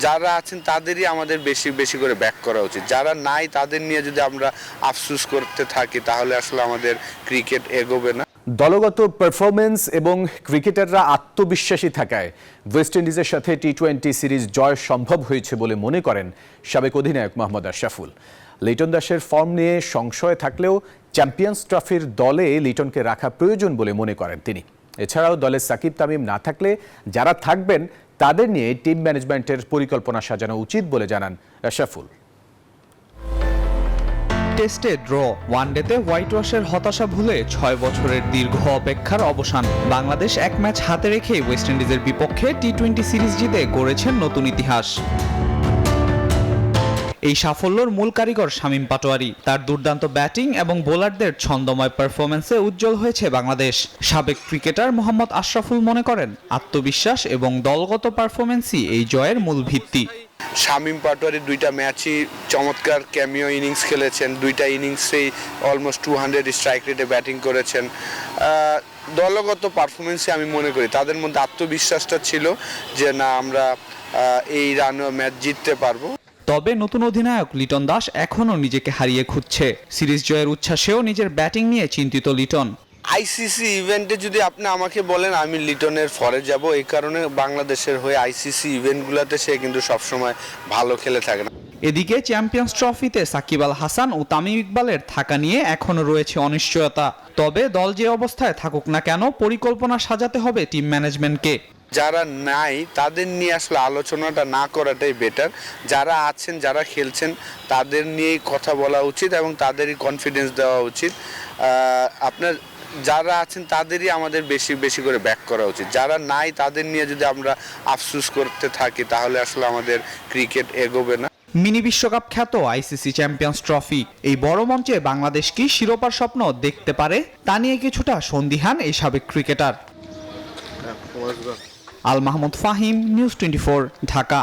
যারা আছেন তাদেরই আমাদের বেশি বেশি করে ব্যাক করা উচিত। যারা নাই তাদের নিয়ে যদি আমরা আফসোস করতে থাকি তাহলে আসলে আমাদের ক্রিকেট এগোবে না। দলগত পারফরমেন্স এবং ক্রিকেটাররা আত্মবিশ্বাসী থাকায় ওয়েস্ট ইন্ডিজের সাথে টি-20 সিরিজ জয় সম্ভব হয়েছে বলে মনে করেন সাবেক অধিনায়ক মোহাম্মদ আশরাফুল। লিটন দাসের ফর্ম নিয়ে সংশয় থাকলেও চ্যাম্পিয়ন্স ট্রফির দলে লিটনকে রাখা প্রয়োজন বলে মনে করেন তিনি। এছাড়াও দলে সাকিব তামিম না থাকলে যারা থাকবেন তাদের নিয়ে টিম ম্যানেজমেন্টের পরিকল্পনা সাজানো উচিত বলে জানান আশরাফুল। টেস্টে ড্র, ওয়ানডেতে হোয়াইট ওয়াশের হতাশা ভুলে 6 বছরের দীর্ঘ অপেক্ষার অবসান। বাংলাদেশ এক ম্যাচ হাতে রেখে ওয়েস্ট ইন্ডিজের বিপক্ষে টি-20 সিরিজ জিতে গড়েছেন নতুন ইতিহাস। এই সাফল্যের মূল কারিগর শামীম পাটোয়ারি। তার দুর্দান্ত ব্যাটিং এবং বোলারদের ছন্দময় পারফরম্যান্সে উজ্জ্বল হয়েছে বাংলাদেশ। সাবেক ক্রিকেটার মোহাম্মদ আশরাফুল মনে করেন, আত্মবিশ্বাস এবং দলগত পারফরম্যান্সই এই জয়ের মূল ভিত্তি। শামীম পাটোয়ারি 2টা ম্যাচই চমৎকার ক্যামিও ইনিংস খেলেছেন, 2টা ইনিংসেই অলমোস্ট 200 স্ট্রাইক রেটে ব্যাটিং করেছেন। দলগত পারফরমেন্সে আমি মনে করি তাদের মধ্যে আত্মবিশ্বাসটা ছিল যে না আমরা এই রানও ম্যাচ জিততে পারবো। তবে নতুন অধিনায়ক লিটন দাস এখনও নিজেকে হারিয়ে খুঁজছে। সিরিজ জয়ের উচ্ছ্বাসেও নিজের ব্যাটিং নিয়ে চিন্তিত লিটন। আইসিসি ইভেন্টে যদি আপনি আমাকে বলেন আমি লিটনের ফরে যাব, এই কারণে বাংলাদেশের হয়ে আইসিসি ইভেন্টগুলোতে সে কিন্তু সবসময় ভালো খেলে থাকে না। এদিকে চ্যাম্পিয়ন্স ট্রফিতে সাকিব আল হাসান ও তামিম ইকবালের থাকা নিয়ে এখনও রয়েছে অনিশ্চয়তা। তবে দল যে অবস্থায় থাকুক না কেন, পরিকল্পনা সাজাতে হবে টিম ম্যানেজমেন্টকে। যারা নাই তাদের নিয়ে আসলে আলোচনাটা না করাটাই বেটার। যারা আছেন, যারা খেলছেন তাদের নিয়েই কথা বলা উচিত এবং তাদেরই কনফিডেন্স দেওয়া উচিত। আপনার যারা আছেন তাদেরই আমাদের বেশি বেশি করে ব্যাক করা উচিত। যারা নাই তাদের নিয়ে যদি আমরা আফসোস করতে থাকি তাহলে আসলে আমাদের ক্রিকেট এগোবে না। মিনি বিশ্বকাপ খ্যাত আইসিসি চ্যাম্পিয়ন্স ট্রফি, এই বড় মঞ্চে বাংলাদেশ কি শিরোপার স্বপ্ন দেখতে পারে তা নিয়ে কিছুটা সন্দিহান এই সাবেক ক্রিকেটার। আল মাহমুদ ফাহিম, নিউজ 24, ঢাকা।